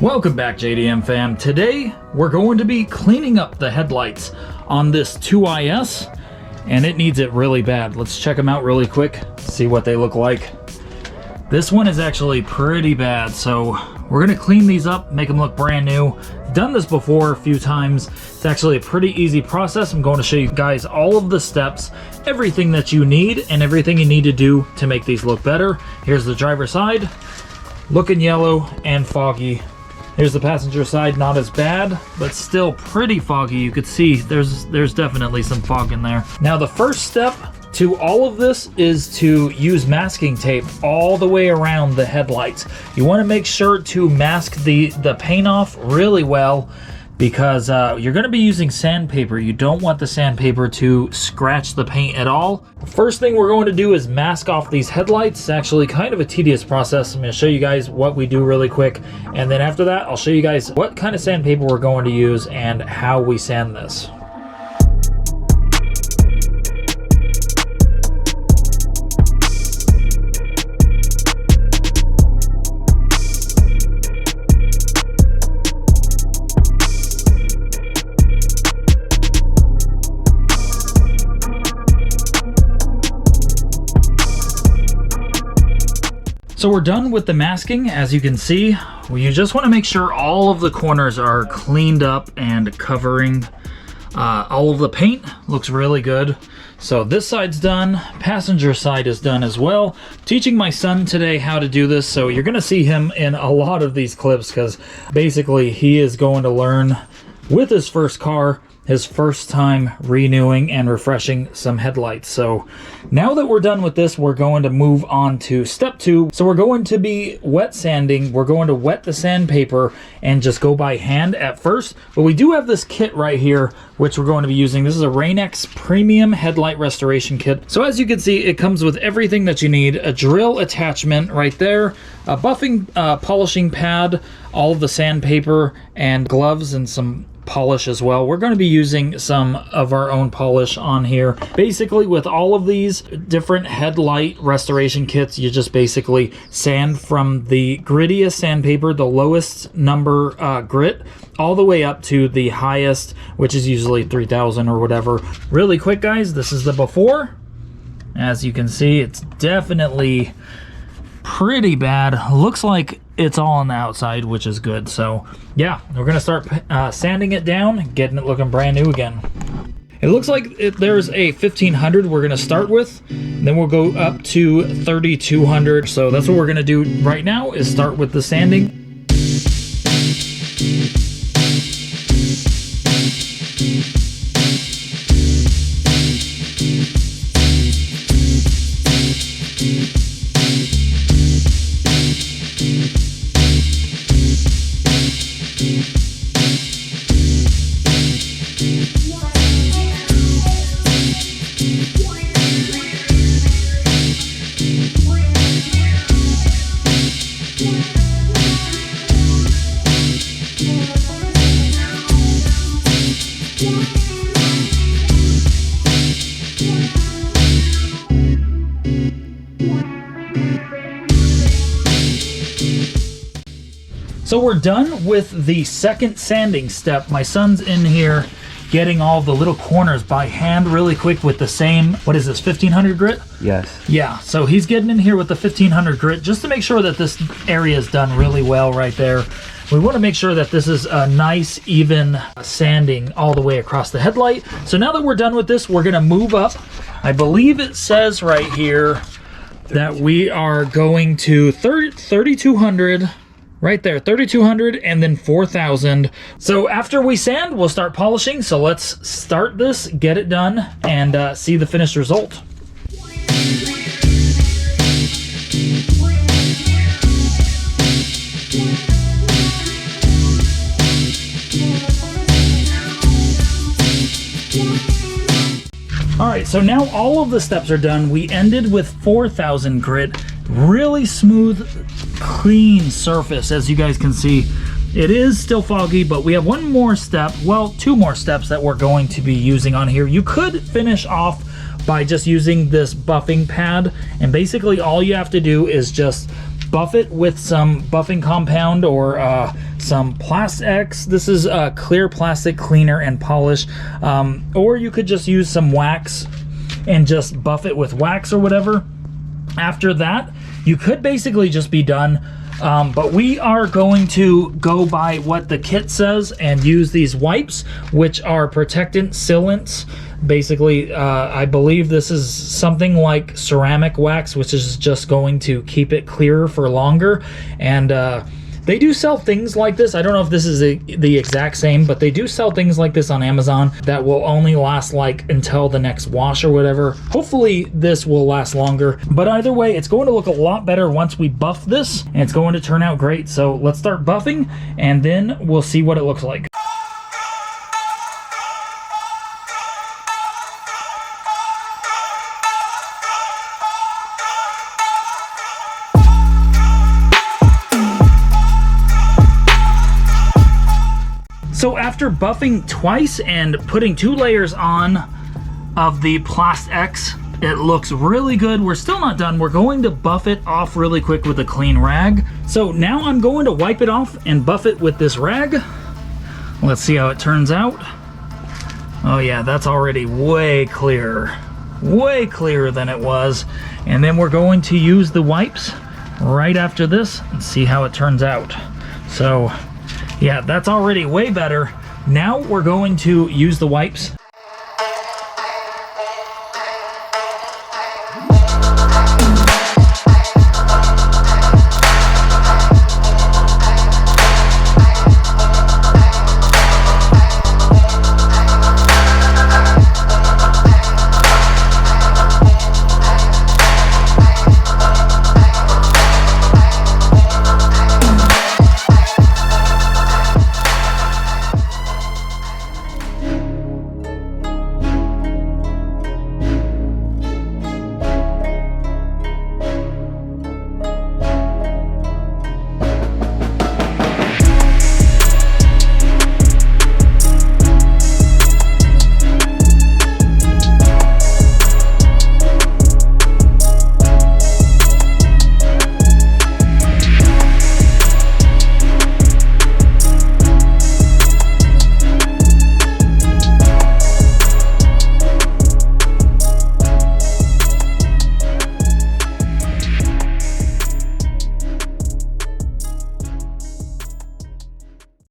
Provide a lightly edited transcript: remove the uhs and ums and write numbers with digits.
Welcome back, JDM fam. Today we're going to be cleaning up the headlights on this 2IS, and it needs it really bad. Let's check them out really quick, see what they look like. This one is actually pretty bad, so we're gonna clean these up, make them look brand new. Done this before a few times. It's actually a pretty easy process. I'm going to show you guys all of the steps, everything that you need, and everything you need to do to make these look better. Here's the driver's side, looking yellow and foggy. Here's the passenger side, not as bad, but still pretty foggy. You could see there's definitely some fog in there. Now the first step to all of this is to use masking tape all the way around the headlights. You want to make sure to mask the paint off really well, because you're going to be using sandpaper. You don't want the sandpaper to scratch the paint at all. The first thing we're going to do is mask off these headlights. It's actually kind of a tedious process. I'm going to show you guys what we do really quick, and then after that I'll show you guys what kind of sandpaper we're going to use and how we sand this. So we're done with the masking. As you can see, you just want to make sure all of the corners are cleaned up and covering all of the paint. Looks really good. So this side's done, passenger side is done as well. Teaching my son today how to do this, so you're gonna see him in a lot of these clips, because basically he is going to learn with his first car, his first time renewing and refreshing some headlights. So now that we're done with this, we're going to move on to step 2. So we're going to be wet sanding. We're going to wet the sandpaper and just go by hand at first. But we do have this kit right here, which we're going to be using. This is a Rain-X Premium Headlight Restoration Kit. So as you can see, it comes with everything that you need. A drill attachment right there, a buffing polishing pad, all of the sandpaper, and gloves, and some polish as well. We're going to be using some of our own polish on here. Basically, with all of these different headlight restoration kits, you just basically sand from the grittiest sandpaper, the lowest number grit, all the way up to the highest, which is usually 3000 or whatever. Really quick, guys, this is the before. As you can see, it's definitely pretty bad. Looks like it's all on the outside, which is good. So yeah, we're gonna start sanding it down, getting it looking brand new again. It looks like there's a 1500 we're gonna start with, then we'll go up to 3200. So that's what we're gonna do right now, is start with the sanding. So we're done with the second sanding step. My son's in here getting all the little corners by hand really quick with the same, what is this, 1500 grit? Yes. Yeah, so he's getting in here with the 1500 grit just to make sure that this area is done really well right there. We want to make sure that this is a nice, even sanding all the way across the headlight. So now that we're done with this, we're going to move up. I believe it says right here that we are going to 3200, right there, 3200 and then 4000. So after we sand, we'll start polishing. So let's start this, get it done, and see the finished result. All right, so now all of the steps are done. We ended with 4000 grit, really smooth, clean surface, as you guys can see. It is still foggy, but we have one more step, well, two more steps that we're going to be using on here. You could finish off by just using this buffing pad. And basically all you have to do is just buff it with some buffing compound or some Plast-X. This is clear plastic cleaner and polish. Or you could just use some wax and just buff it with wax or whatever. After that, you could basically just be done. But we are going to go by what the kit says and use these wipes, which are protectant sealants. Basically, I believe this is something like ceramic wax, which is just going to keep it clearer for longer. And they do sell things like this. I don't know if this is the exact same, but they do sell things like this on Amazon that will only last like until the next wash or whatever. Hopefully this will last longer. But either way, it's going to look a lot better once we buff this, and it's going to turn out great. So let's start buffing, and then we'll see what it looks like. So after buffing twice and putting 2 layers on of the Plast-X, it looks really good. We're still not done. We're going to buff it off really quick with a clean rag. So now I'm going to wipe it off and buff it with this rag. Let's see how it turns out. Oh yeah, that's already way clearer than it was. And then we're going to use the wipes right after this and see how it turns out. So yeah, that's already way better. Now we're going to use the wipes.